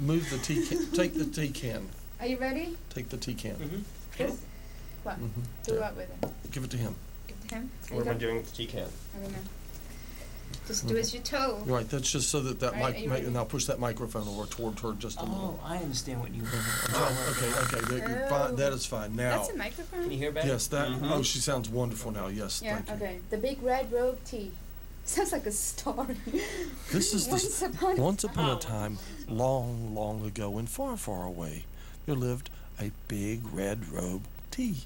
Move the tea can. Take the tea can. Are you ready? Take the tea can. This? What? Do what with it? Give it to him. Give it to him? What am I doing with the tea can? I don't know. Just do as you're told. Right, that's just so that Right, are you ready? and I'll push that microphone over toward her just a little. Oh, I understand what you mean. Okay, fine, that is fine. Now, That's a microphone? Can you hear better? yes, that, oh, she sounds wonderful now, yes, Yeah, thank you. okay. The Big Red Robe Tea. Sounds like a story. This is Once upon a time, long, long ago and far, far away, there lived a big red robe tea.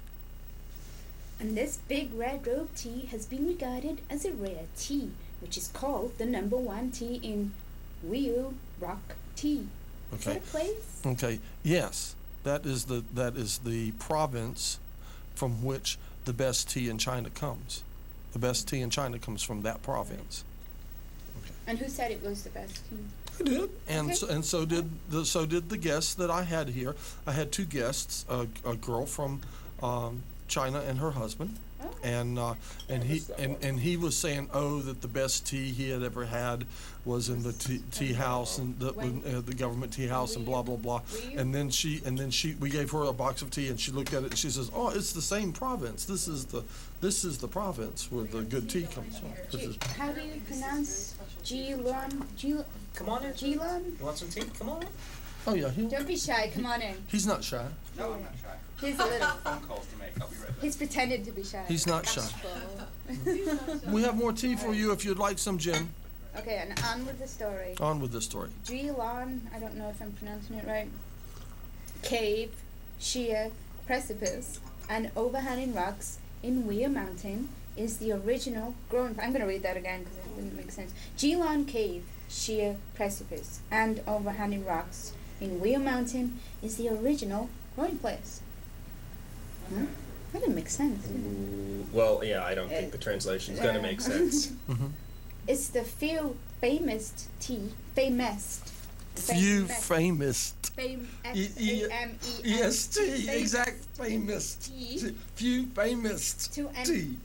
And this Big Red Robe Tea has been regarded as a rare tea, which is called the #1 tea in Wheel Rock Tea. Is that Okay. a place? Okay, yes, that is the province from which the best tea in China comes. The best tea in China comes from that province. And who said it was the best tea? I did, and Okay. so did the guests that I had here. I had two guests, a girl from China and her husband, Oh. and he was saying, oh, that the best tea he had ever had was in the tea house and the government tea house and blah blah blah. And then we gave her a box of tea and she looked at it and she says, oh, it's the same province. This is the province where the good tea comes from. How do you pronounce Geelong? Come on in. Geelong? You want some tea? Come on in. Oh yeah, Don't be shy. Come on in. he's not shy. No, I'm not shy. He's a little. Phone calls to make. I'll be right back. He's pretended to be shy. He's not shy. Bashful. We have more tea for you if you'd like some, Jim. Okay, and on with the story. On with the story. Geelong, I don't know if I'm pronouncing it right. Cave, sheer, precipice, and overhanging rocks in Weir Mountain is the original growing. I'm going to read that again because it didn't make sense. Geelong Cave, sheer, precipice, and overhanging rocks in Weir Mountain is the original growing place. Huh? That didn't make sense. Well, yeah, I don't think the translation's going to make sense. Mm-hmm. It's the famous tea, famous. Few famous. F-A-M-E-S. EST, exact famous. Tea. Few famous To tea.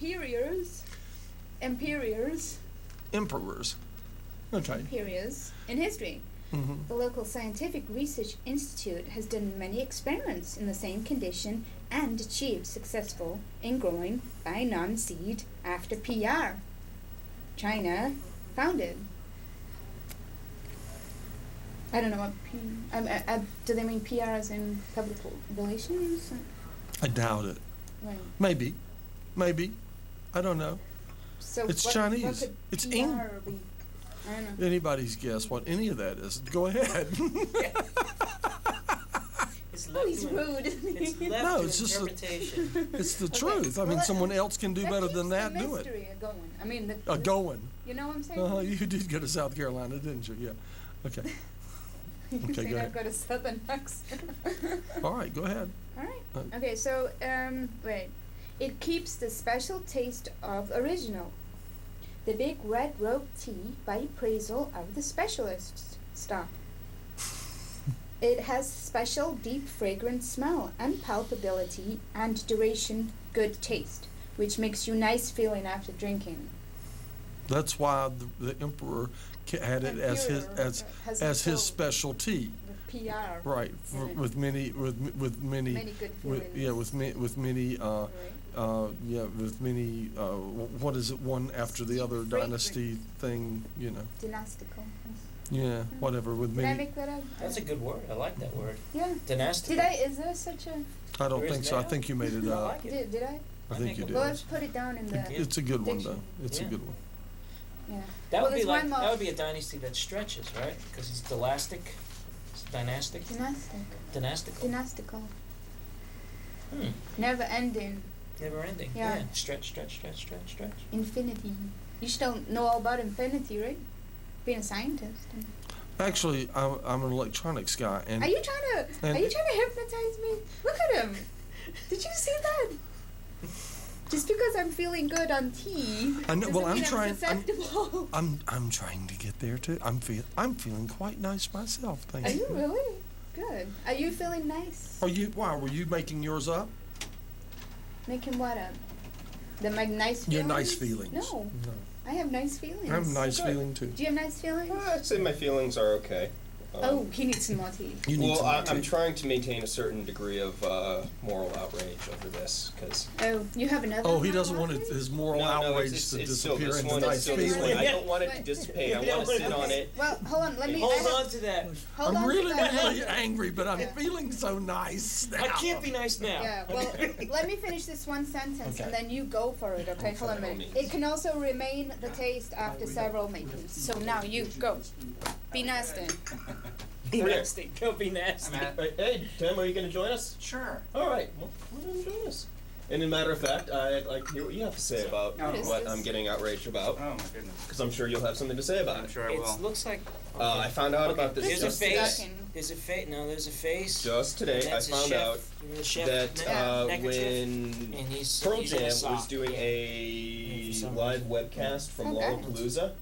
Emperors Okay. in history. Mm-hmm. The local scientific research institute has done many experiments in the same condition and achieved successful in growing by non-seed after PR. China founded. I don't know what do they mean PR as in public relations? I doubt it. Right. Maybe. I don't know. So It's what Chinese. could It's PR be? I don't know. Anybody's guess what any of that is. Go ahead. It's Oh, left he's to rude. It's left No, to it's just interpretation. It's the Okay. truth. I mean, Well, someone else can do better than that. keeps the Do it. mystery going. I mean, Going. You know what I'm saying? You did go to South Carolina, didn't you? Yeah. Okay. You're Okay, saying go I've ahead. got a southern accent. All right, go ahead. All right. Okay, so wait. It keeps the special taste of original. The Big Red Robe Tea by appraisal of the specialists. Stop. It has special deep fragrant smell and palpability and duration good taste, which makes you nice feeling after drinking. That's why the emperor had it as his specialty. With PR. Right, it. with many Many good feelings. what is it, one after the other Fragrant. dynasty thing, Dynastical. whatever, with Did I many. make that up? That's a good word. I like that word. Yeah. Dynastic. Is there such a... I don't There think is so. I now? think you made it I up. like it. Did I? I think you make did. a Well, let's put it down in the... It's a good one, though. Diction. It's a Yeah. good one. Yeah. That Well, would be there's like one more. that would be a dynasty that stretches, right? Because it's elastic, it's dynastic, dynastical. Dynastical. Hmm. Never ending. Never ending. Yeah. Stretch. Infinity. You still know all about infinity, right? Being a scientist. Actually, I'm an electronics guy, and Are you trying to hypnotize me? Look at him. Did you see that? Just because I'm feeling good on tea, I know. doesn't Well, I'm mean trying. susceptible. I'm trying to get there too. I'm feeling quite nice myself. Thank Are you. you really? Good. Are you feeling nice? Why were you making yours up? Making what up? My nice feelings? Your nice feelings. No, No. I have nice feelings. I have a nice Good. feeling too. Do you have nice feelings? I'd say my feelings are okay. Oh, he needs some more tea. You need Well, some I'm tea. trying to maintain a certain degree of moral outrage over this, because Oh, you have another Oh, he one, doesn't want Martin? his moral outrage to still disappear this into one. nice It's still this one. feeling. I don't want it to dissipate. I want to sit on it. Well, hold on. Let me. I Hold have- on to that. Hold I'm on really, to that. really angry, but I'm Yeah. feeling so nice now. I can't be nice now. Yeah, well, let me finish this one sentence Okay. and then you go for it, okay? Hold on a minute. It can also remain the taste after several makings. So now you go. Be nasty. Be Okay. nasty. Go be nasty. Hey, Tim, are you going to join us? Sure. All right. Well, join us. And in matter of fact, I'd like to hear what you have to say about What is what this? I'm getting outraged about, Oh my goodness. because I'm sure you'll have something to say about I'm it. sure I It will. looks like. I found out about this There's a just face. today. There's a face. No, there's a face. Just today, And I that's a found chef, out you know, the chef that neckerchief, when and he's Pearl he's in a Jam sock, was doing yeah. a For some live reason. webcast from Okay. Lollapalooza.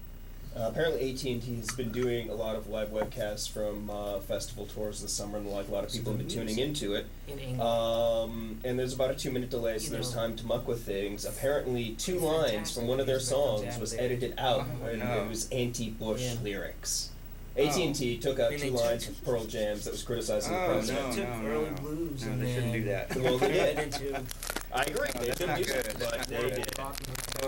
Apparently AT&T has been doing a lot of live webcasts from festival tours this summer, and like a lot of people have been tuning into it. in England. And there's about a 2-minute delay, so You there's know, time to muck with things. Apparently, two he's lines fantastic. from one of their He's really songs was fantastic. edited out, Oh, and no. it was anti-Bush Yeah. lyrics. Oh. AT&T took out I mean, two they lines took- from Pearl Jams that was criticizing the Oh, president. no. took early blues No, and they shouldn't then do that. Well, they did. into I agree. No, They that's didn't not do good. that, That's but not they good. did. rock So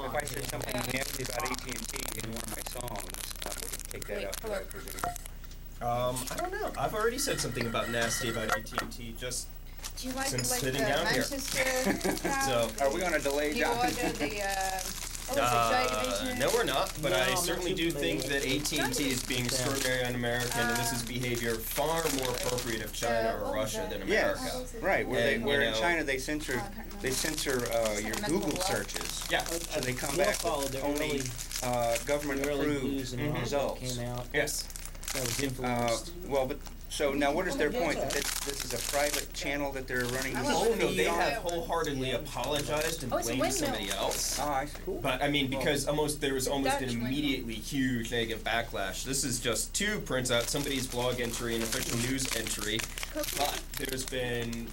if I say something nasty about AT&T in one of my songs, I would take that Wait, up, hold I on. presume. I don't know. I've already said something about nasty about AT&T just Do you like Since like sitting the down here. Manchester crowd? So- Are we on a delay, The John? order, the what was it, Joy Division? no, we're not. But No, I I'm not certainly too do think that familiar. AT&T is being extraordinary un-American, and this is behavior far more appropriate of China what or was Russia that? than Yes, America. right. Where And, where you in know- China they censor Oh, I can't remember. your Something Google about searches. Yeah. So they come More back followed with the only early government blues approved and rock that results. came out. Yes. That was influenced. Well, but so now what is their Okay, point? that's That this is a private channel that they're running I this want Oh no, they feed on? have wholeheartedly apologized and Oh, it's a blamed windmill. somebody else. Oh, I see. But I mean, because there was It's a almost Dutch an windmill. immediately huge negative backlash. This is just two prints out somebody's blog entry and official news entry, but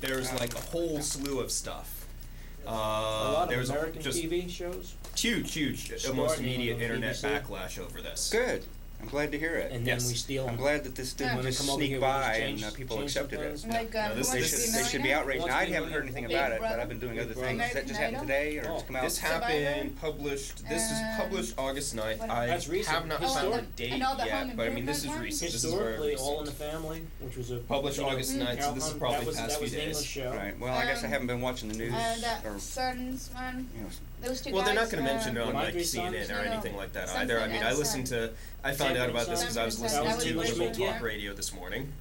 there's like a whole slew of stuff. a lot of there's American just TV shows, huge, almost Starting immediate on internet BBC. backlash over this. Good. I'm glad to hear it. and Yes. then we steal I'm them. glad that this didn't When they just come over sneak here, we just by change- and people change some accepted it. things. Like, No, who this- wants They to this- be should, they should be millionaire? outraged. What's Now, I the haven't name? heard anything Big about it, but Brother? I've been doing other Big things. Brother? Does that just American happen Idol? today, or Oh. just come out? This Survivor? happened published. This is published August 9th. What- I That's recent. have not Oh, found a and date and all the home yet, but I mean this is improvement recent. This is very Historically, All in the recent. Family, which was a Published August 9th, so this is probably that past few was an days. English show. Right. Well, I guess I Um, haven't been watching the news, That or Sons one. you know. Those two Well, guys. they're not going to mention it on My like Three CNN Sons? or No, no. anything like that Something either. I mean, I else, listened to. I found out about this because I was Sanford listening Sons. to That was local English talk one. radio this morning.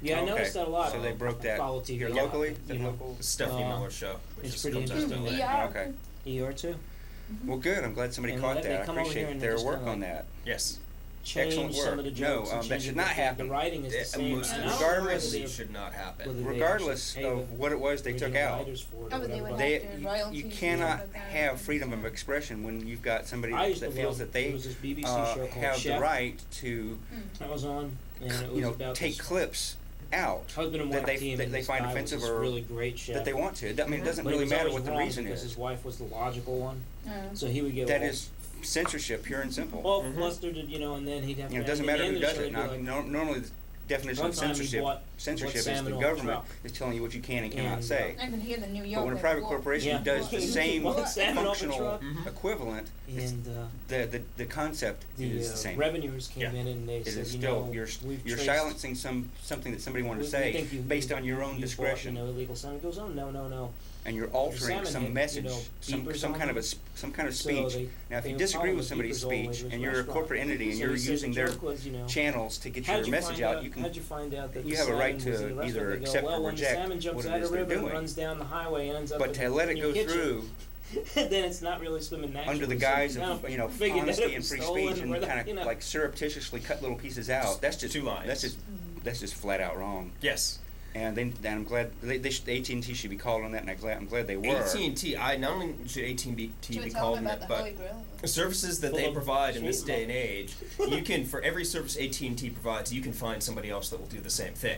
Yeah, I Okay. noticed that a lot. So they broke that Follow TV here a lot, locally? you Is that know. local? Stephanie Uh, Miller's show, which it's is pretty comes out interesting. today. Yeah. Okay. ER too. Well, good. I'm glad somebody And caught they that. I come over here appreciate and their just work kinda on like- that. Yes. Change Excellent some of the work. jokes. No, and that change should it, not but happen. The writing is the same. Most And I don't regardless- know it whether should not happen. whether they Regardless actually pay of what it was they the took original out, writers for it or Oh, but they whatever, would but- they have to you royalties cannot and stuff like that. have freedom of expression when you've got somebody I used that to feels love- that they there was this BBC show called have the Chef. right to I was on, and it was you know about take this clips out husband and that wife they team. that and they this find guy was offensive this or really great chef. that they want to. I mean, it doesn't But he really was matter always what the wrong reason because is. his wife was the logical one, Oh. so he would get That all is censorship, pure and simple. all flustered, and and then he'd have You know, to. it doesn't and matter in who the does show, it. he'd be Now, like, normally the definition one of time he censorship bought is salmon the off the government truck. is telling you what you can and cannot And, say. I can hear the New York. But when a like, private whoa. corporation Yeah. does the He same bought salmon off the functional truck. equivalent, it's and the concept the is the same. revenuers came Yeah. in and they It said, is you still know, you're we've traced- silencing something that somebody wanted to we say think you- based on your own you discretion, Bought, illegal salmon. He goes, oh no. and you're altering salmon some had, message, beepers some on kind of them. some kind of So speech. they- Now, if they you were disagree following with the somebody's beepers all the way speech to and his you're a restaurant. corporate entity and So you're he said the using their joke was, channels to get how'd your you message find out, you can how'd you find out that you the have a right salmon was to in the restaurant? either They go, accept or well, when the reject salmon jumps what it out is of they're river and doing. runs down the highway and ends up But to let it in your go kitchen, through then it's not really swimming naturally. under the So guise you kind of figured that honesty it and was free stolen speech and or that, kind of like surreptitiously cut little pieces out. That's just Two lines. That's just flat out wrong. Yes. And I'm glad AT&T should be called on that, and I'm glad they were. AT&T. Not only should AT&T Should we be tell called them on about that, the but Holy Grail? services that Full they of provide in this sweet day and milk. age, you can, for every service AT&T provides, you can find somebody else that will do the same thing.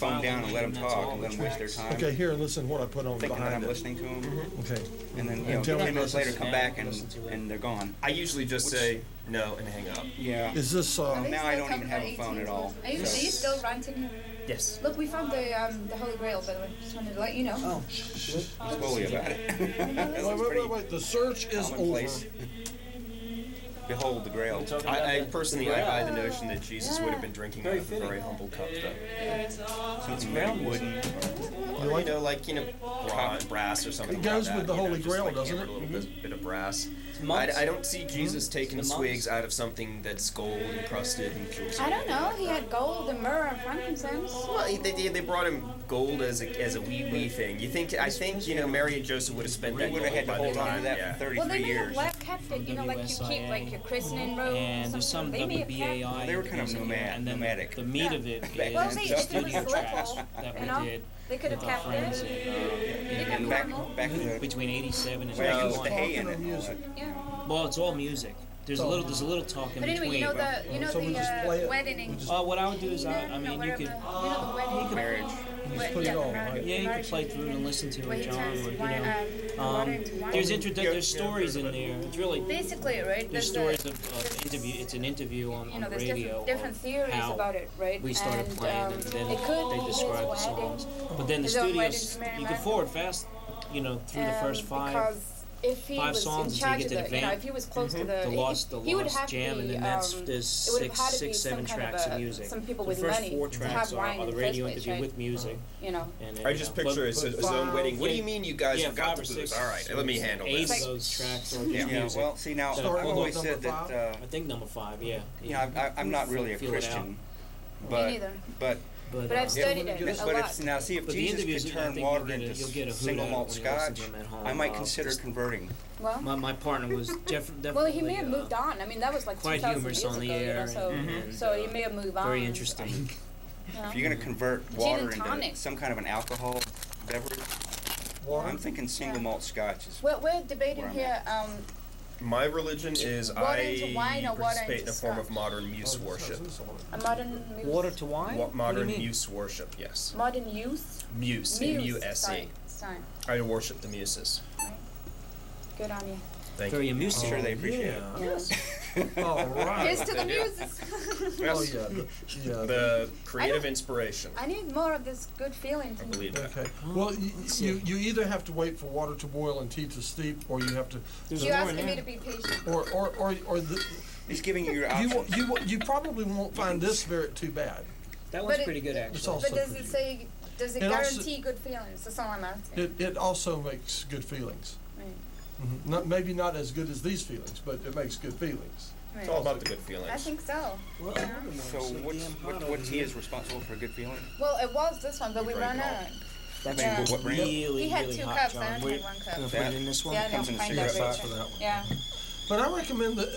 phone file down and let them that's talk all and the let them waste their tracks. time. Okay, here, listen what I put on Thinking that behind I'm it. listening to them, Okay. and then, And tell me 10 minutes about later this. come back and Listen to it. they're gone. I usually just say no and hang up. Yeah. Is this, Are they Now still I don't talking even have about a phone at 18s? all. Are you still ranting here? Yes. Look, we found the Holy Grail, by the way. Just wanted to let you know. oh, Slowly about it. wait, the search is over. Commonplace. behold the Grail. We're talking about I the personally, grail. I buy the notion that Jesus would have been drinking out Very of a fitting. very humble cup, though. Something very wooden. Or, brass or something. It goes like with that, the Holy just Grail, like doesn't hammered it? A little bit of brass. monks. I don't see Jesus taking The monks. swigs out of something that's gold encrusted and jewels. I don't know. He had gold and myrrh and frankincense. Well, they brought him gold as a wee thing. I think Mary and Joseph would have spent We that would gold have had to by the hold on to time. that Yeah. for 33 Well, they may years. have kept it, like you keep like your christening robe. And there's some They may have kept it. WBAI. They were kind of in there, and then nomadic. The meat of it is Well, the if it was studio tracks little, that you we know, did they could have with our kept friends it. And back in the between '87 and wagons with '91. the hay in it. and all Music. that. Yeah. Well, it's all music. There's a little talk in But anyway, between. you know So we just play the it. wedding in What I would do is, Canaan I or mean, you whatever, could, the wedding Marriage. You just put it on, right? yeah, you could play through it and listen to where it, he John, turns or, the water into wine. there's stories in there. It's really, Basically, right? there's there's stories of interview. It's an interview on the there's radio. different of theories how about it, right? we started and, playing, and then it could they be describe the his songs. wedding, But then the his own wedding studios, to Mary you can Magdalene. forward fast, through the first Because if he five was songs in until you charge get of to the, the you know, vamp. if he was close to the, the lost he would lost have jam, to and be, then there's it would have had to be 7 some kind tracks of of music. some people The with first money 4 to tracks have are wine the in the radio first place, interview right? with music. You know. And, I just picture his own wedding. What do you mean you guys forgot 5 the or booze? 6. All right, let me handle 8 this. of those tracks are Yeah, music. well, see now, So I've although always number said that, five? I think number 5, yeah. I'm not really a Feel it out. Christian, Me but, neither. but, But I've studied it a but lot. if, now see, if But the Jesus interviews, could I turn think water you'll into get a hoot single out of it malt when you listen scotch, to him at home. I might consider converting. Well, My partner was definitely. well, he may have moved on. I mean, that was like quite 2,000 humorous years on the ago, air, so and, so he may have moved on. very interesting. You know? If you're going to convert Gin water and tonic. into some kind of an alcohol beverage, I'm thinking single Yeah. malt scotch is. We're debating Where I'm here. My religion is Water into wine or water participate in into a form of scotch? modern muse worship. A modern muse. Water to wine? What do you Modern mean? muse worship, yes. Modern youth. Muse, Muse. M-U-S-E. Sorry. I worship the muses. Right. Good on you. Thank Very you. amusing. I'm sure they appreciate it. Yeah. All right. Here's to the muses. Oh, yeah. The creative inspiration. I need more of this good feeling. I believe that. Okay. Well, you either have to wait for water to boil and tea to steep, or you have to, There's You're more in asking me there. to be patient. or the, He's giving you your you options. you probably won't find this very too bad. That one's But it- pretty good, It's actually. also But does pretty it good. say? Does it It also- guarantee good feelings? That's all I'm asking. It also makes good feelings. Right. Not maybe not as good as these feelings, but it makes good feelings. Right. It's all about the good I feelings. think so. Well, Yeah. So what's he is responsible for a good feeling? Well, it was this one, but we Drank ran it all. out. That's Yeah. What brand? really, He had really 2 hot, cups. John. I only We're had 1 cup. gonna put That- it in this one. Yeah, I Comes don't in a find cigarette that box very for that one. Yeah. But I recommend that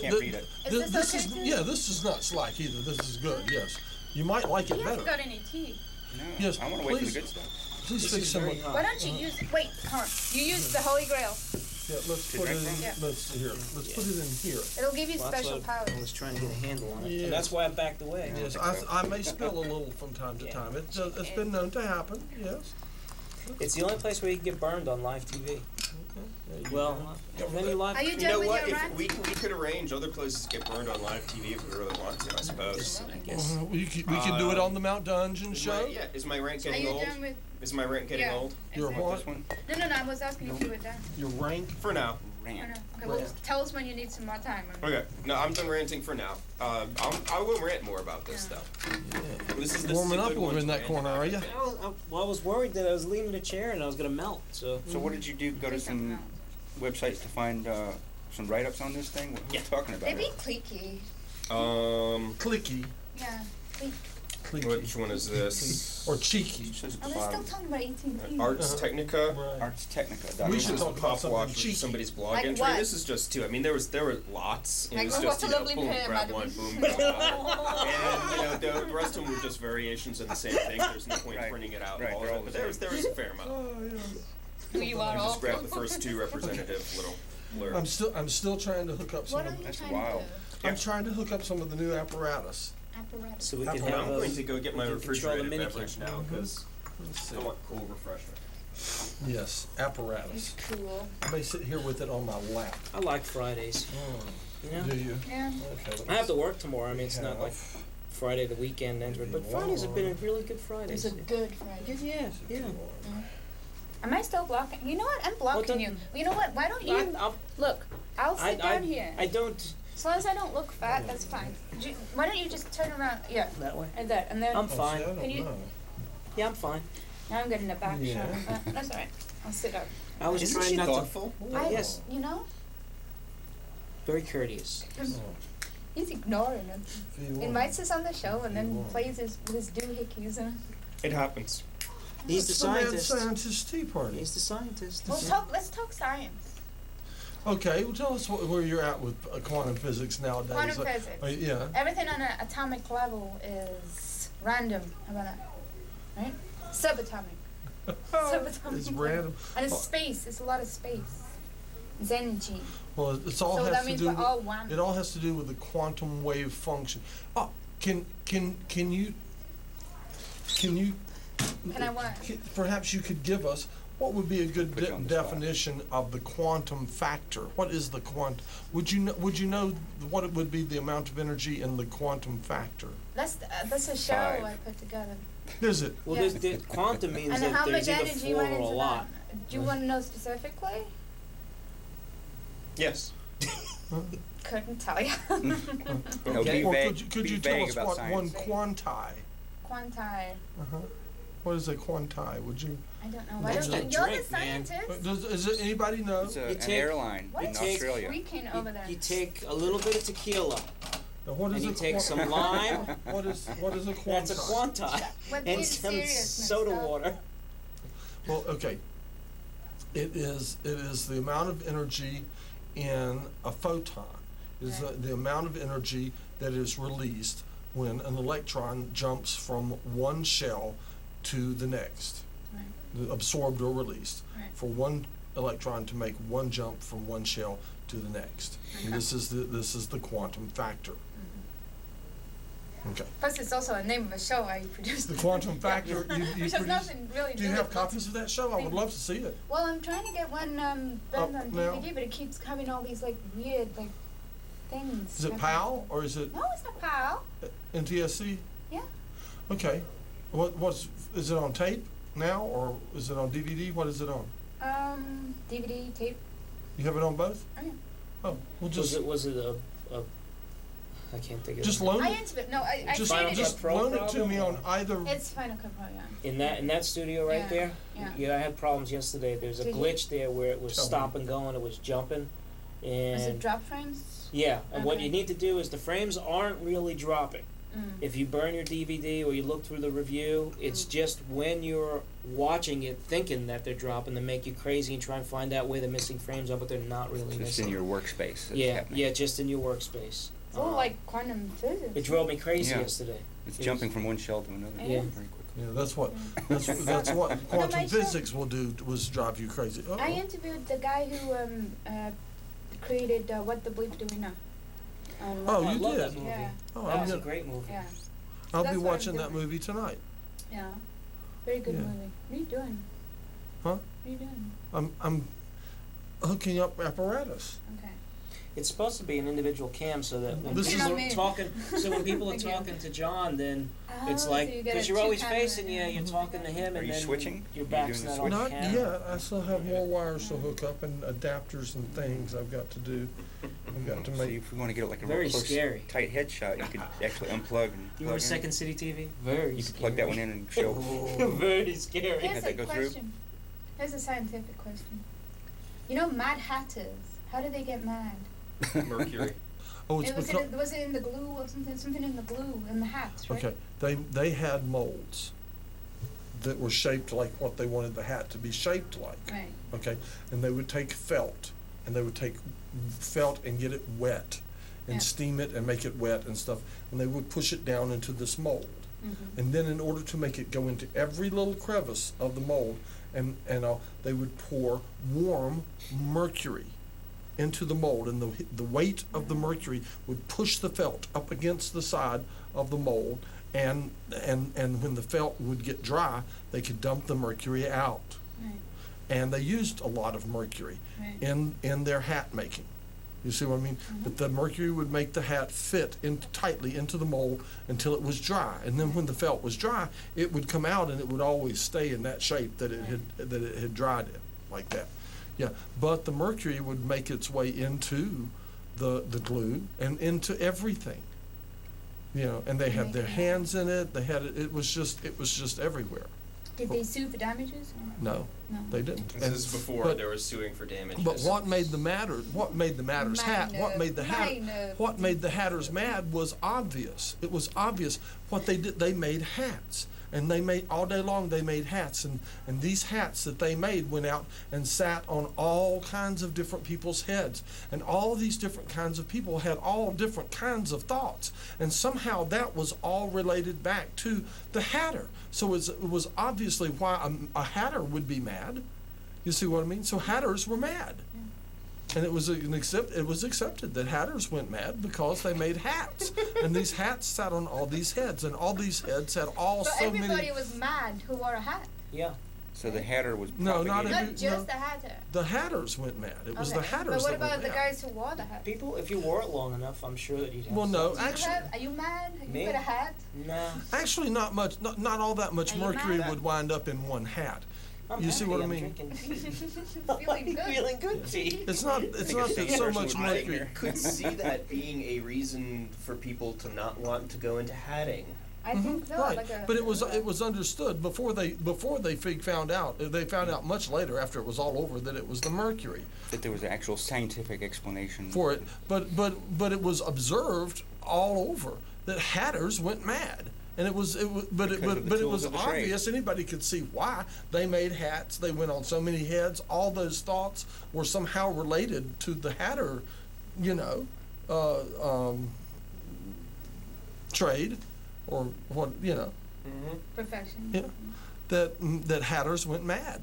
Can't read it. Is this okay too? yeah, this is not slack either. This is good. Yes, you might like He it hasn't better. got any tea. No, Yes, I want to wait for the please. good stuff. Please This fix is some. very hot. Why don't you use? Wait, hold on. You use the Holy Grail. Yeah, let's To put it drink in. from? Yeah. Let's see here. Let's put it in here. It'll give you Well, that's special what powers. I was trying to get a handle on it. Yeah. And that's why I backed away. Yes, I may spill a little from time to Yeah. time. It's been known to happen. Yes. It's the only place where you can get burned on live TV. There you Well, go. if any live Are you You done know with what? your If rant? we could arrange other places to get burned on live TV if we really want to, I suppose. I guess. We can do it on the Mount Dungeon show. Is my rant Are getting you old? done with? Is my rant getting Yeah. old? Your Exactly. what? This one? No. I was asking if you were done. Your rank. For now. Oh, Rant. no. Okay, well, Rant. tell us when you need some more time. Okay. No, I'm done ranting for now. I will rant more about this Yeah. though. This is Warming a up good over one in to that rant corner, about. are you? I was worried that I was leaning the chair and I was gonna melt. So So what did you do? Go to Do something some else. websites to find some write-ups on this thing? What are you talking about? They be cliquey. Clicky. Yeah, clique. Clicky. Which one is this? Or cheeky. It says at Oh, the they're still bottom. talking about 18P. Arts Uh-huh. Technica. Right. Arts Technica. We This should is talk a about pop something watch cheeky. with somebody's blog Like entry. what? This is just two. I mean, there were lots. And Like, it was oh, just what a lovely boom, pair, grab madam. one, boom, grab one. And the rest of them were just variations of the same thing. There's no point Right. printing it out. Right, All they're of all it, but the there was a fair amount. Oh, yeah. Who you are I all. just grabbed the first two representative little blurbs. I'm still trying to hook up some What are of you That's trying wild. to I'm trying to hook up some of the new apparatus. do? Apparatus. so we can Well, have I'm those- going to go get my we can control the refrigerated minicam. beverage now because Let's see. I want cool refreshment. Yes, apparatus. Cool. I may sit here with it on my lap. I like Fridays. You know, Do you? Yeah. Okay. I have to work tomorrow. I mean, it's not like Friday the weekend ends, but Fridays have been a really good Fridays. It's a good Friday. Yeah. Am I still blocking? You know what? I'm blocking don't- you. You know what? Why don't you I'll- look? I'll sit down here. I don't As long as I don't look fat, that's fine. Why don't you just turn around? Yeah, That way? like that, and then. I'm Oh, see, fine. I don't Can you- know. Yeah, I'm fine. Now I'm getting a back Yeah. shot. That's all right. I'll sit up. I was Isn't trying she not thoughtful? Yes. You know, Very courteous. he's ignoring us. If you want. Invites us on the show and You then want. plays his doohickeys. It happens. He's the It's mad scientist. scientist tea party. He's the scientist. Let's talk science. Okay, well, tell us where you're at with quantum physics nowadays. Quantum physics. Yeah. Everything on an atomic level is random. How about that? Right? Subatomic. Subatomic. It's random. And it's space. It's a lot of space. It's energy. Well, it's all So has that to means do. we're With, all one. it all has to do with the quantum wave function. Oh, can you? Can I what? Perhaps you could give us what would be a good Put you on the spot. definition of the quantum factor. What is the quantum? Would you know what it would be the amount of energy in the quantum factor? That's a show 5. I put together. Is it? Well, Yeah. there's quantum means And that how much there's either energy 4 went or a into lot. that? Do you want to know specifically? Yes. Couldn't tell you. No, Okay. be Or vague, could be you tell vague us about what science. one quanti? Quanti. Uh-huh. What is a quanti? Would you? I don't know. Why That's don't a you? You're the drink, man. scientist. Is it anybody know? It's You an take- airline What? in It takes Australia. Freaking over there. You take a little bit of tequila, Now, what is and you a take quan- some lime. What is a quanti? That's a quanti. With And the some seriousness soda of- water. Well, okay. It is the amount of energy in a photon. It is Right. the amount of energy that is released when an electron jumps from one shell to the next, Right. absorbed or released. Right. For one electron to make one jump from one shell to the next. And Okay. this is the quantum factor. Okay. Plus, it's also a name of a show I produced. The quantum factor. You Which has produce- nothing really to Do you do have with copies of that show? I would Thing. love to see it. Well, I'm trying to get one burned on now- DVD, but it keeps having all these like weird like things. Is it happening. PAL or is it No, it's not PAL. NTSC? Yeah. Okay. Is it on tape now or is it on DVD? What is it on? DVD tape. You have it on both? Oh, yeah. Oh, well Was it a I can't think of just it. loan I it. entered it. No, I Just, created just it. Pro loan it to problem me or- on either. It's Final Cut Pro, yeah. In that studio right Yeah, there. yeah. I had problems yesterday. There's a Did you? glitch there where it was Tell me. stop and go and it was jumping. And Was it drop frames? yeah, and what Okay. you need to do is the frames aren't really dropping. Mm. If you burn your DVD or you look through the review, it's just when you're watching it thinking that they're dropping to make you crazy and try and find out where the missing frames are, but they're not really It's missing. in your workspace. That's yeah, happening. yeah, just in your workspace. It's all like quantum physics. It drove me crazy Yeah. yesterday. It's It jumping was- from one shell to another Yeah. very quickly. Yeah, that's what that's what quantum my show- physics will do was drive you crazy. Uh-oh. I interviewed the guy who created What the Bleep Do We Know? Oh, I you love did? that movie. Yeah. Oh, That I'm was a gonna- great movie. Yeah. I'll That's be what I'm watching that doing. movie tonight. Yeah. Very good Yeah. movie. What are you doing? Huh? What are you doing? I'm hooking up apparatus. Okay. It's supposed to be an individual cam so that when This people is- are Not me. talking, so when people are Thank you. talking to John, then it's Oh, like so you get because a you're always two-camera, facing you, yeah. you're talking to him, Are and you then switching? your Are you back's doing the not on the Not camera. yet. I still have more wires to hook up and adapters and things I've got to do. I've got to So make. if we want to get like a Very real close, scary. tight headshot, you could actually unplug and You plug remember in. Second City TV? Very You could scary. plug that one in and show. Very scary. Here's that a go through? question. Here's a scientific question. You know Mad Hatters, how did they get mad? Mercury. Oh, it's because. Was it in the glue or something? Something in the glue, in the hats, right? Okay, they had molds that were shaped like what they wanted the hat to be shaped like. Right. Okay, and they would take felt and get it wet and Yeah. steam it and make it wet and stuff, and they would push it down into this mold. Mm-hmm. And then in order to make it go into every little crevice of the mold, they would pour warm mercury into the mold, and the weight of the mercury would push the felt up against the side of the mold, and when the felt would get dry, they could dump the mercury out. Right. And they used a lot of mercury Right. in their hat making. You see what I mean? But the mercury would make the hat fit tightly into the mold until it was dry, and then when the felt was dry, it would come out and it would always stay in that shape that it had dried in, like that. Yeah, but the mercury would make its way into the glue and into everything. You know, and they had their hands in it. They had it. It was just everywhere. Did they sue for damages? No, No. they didn't. This And- is before but- there was suing for damages. But what made the matters what made the hatters mad was obvious. It was obvious what they did. They made hats, and they made all day long. They made hats, and these hats that they made went out and sat on all kinds of different people's heads, and all these different kinds of people had all different kinds of thoughts, and somehow that was all related back to the hatter. So it was obviously why a hatter would be mad. You see what I mean? So hatters were mad. And it was accepted that hatters went mad because they made hats, and these hats sat on all these heads, and all these heads had all So so everybody many. was mad who wore a hat. Yeah. So the hatter was No, not propagated. every- Not just no. the hatter. The hatters went mad. It was the Okay. hatters But what that about went the mad. guys who wore the hat? People, if you wore it long enough, I'm sure that you'd have. Well, no, some- actually, Are you mad? You Me? got a hat? No. actually, not much. Not all that much Are you mercury mad? would wind up in one hat. I'm You see happy. what I I'm mean? drinking tea. Feeling good. Feeling good tea. It's not. It's not that so much I mercury. could see that being a reason for people to not want to go into hatting. I think so. Right, Like a, but it was understood before they found out. They found out much later after it was all over that it was the mercury That there was an actual scientific explanation for it. But it was observed all over that hatters went mad, and it was Because of the it tools was of the trade. obvious. Anybody could see why they made hats. They went on so many heads. All those thoughts were somehow related to the hatter, you know, trade, or what, you know. Perfection. Yeah, that hatters went mad.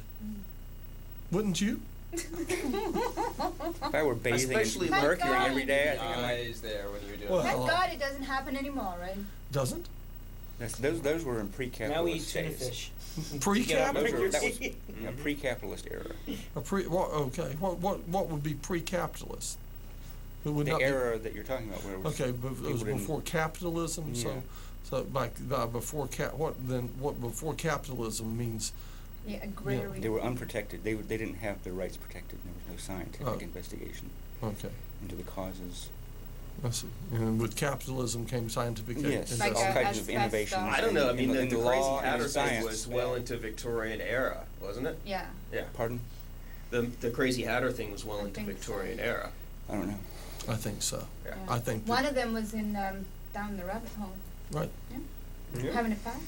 Wouldn't you? If I were bathing Especially in Thank mercury God. every day, I think I might. Eyes there when you're doing Well, Thank God it doesn't happen anymore, right? Doesn't? Those were in pre-capitalist Now we eat tuna days. fish. Pre-capitalist. That was a pre-capitalist era. Okay. What would be pre-capitalist? It would The not be- era that you're talking about, where it was Okay, but it was people didn't- before capitalism. Yeah. So by before what before capitalism means? Yeah, agrarian. They were unprotected. They didn't have their rights protected. There was no scientific Oh. investigation Okay, into the causes. I see. And with capitalism came scientific. Yes, Like all a kinds of asbestos. innovations. I don't know. I mean, in the law crazy and in hatter thing science. was well into Victorian era, wasn't it? Yeah. Yeah. Pardon? The crazy hatter thing was well I into think so. Victorian era. I don't know. I think so. Yeah. I think that- One of them was in down the rabbit hole, Right. having a party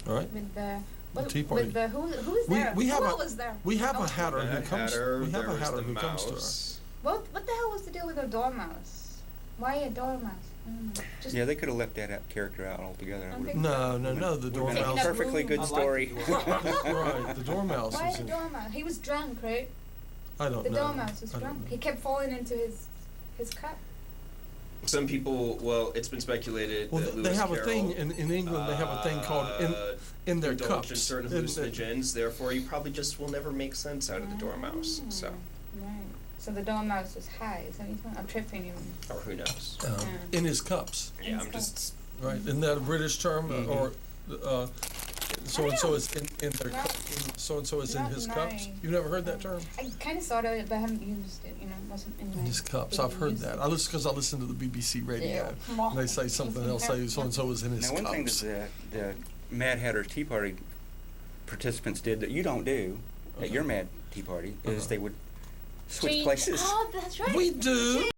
All right. with the. Tea party. With the who was We- there? we have who a- was there? We have Oh. a hatter who comes. We have there a was hatter the who comes to us. mouse. What the hell was the deal with the dormouse? Why a dormouse? I don't know. Just Yeah, they could have left that character out altogether. I Would've- think- No. The would've been a dormouse. perfectly good I'd like story. to do one. Right. The dormouse why was the in. dormouse? He was drunk, right? I don't The know. dormouse was I don't drunk. know. He kept falling into his cup. Some people, well, it's been speculated Well, that they Lewis have a Carroll, thing in England. They have a thing called in their indulged cups. in certain In- hallucinogens. Therefore, you probably just will never make sense out of the dormouse. So, Right. So the dormouse was high. Is that what you're saying? I'm tripping you. or who knows? in his cups. Yeah, I'm his just. Right, isn't that a British term, or so and so is in their Not- so and so is in not his my- cups? You've never heard that term? I kind of thought of it, but I haven't used it. You know, it wasn't in my. In his cups. daily I've heard usage. that. I listen because I listen to the BBC radio. Yeah. And they say something. They'll say so and so was in his Now, one thing cups. that the Mad Hatter Tea Party participants did that you don't do at your Mad Tea Party is they would switch Change- places. Oh, that's right. We do.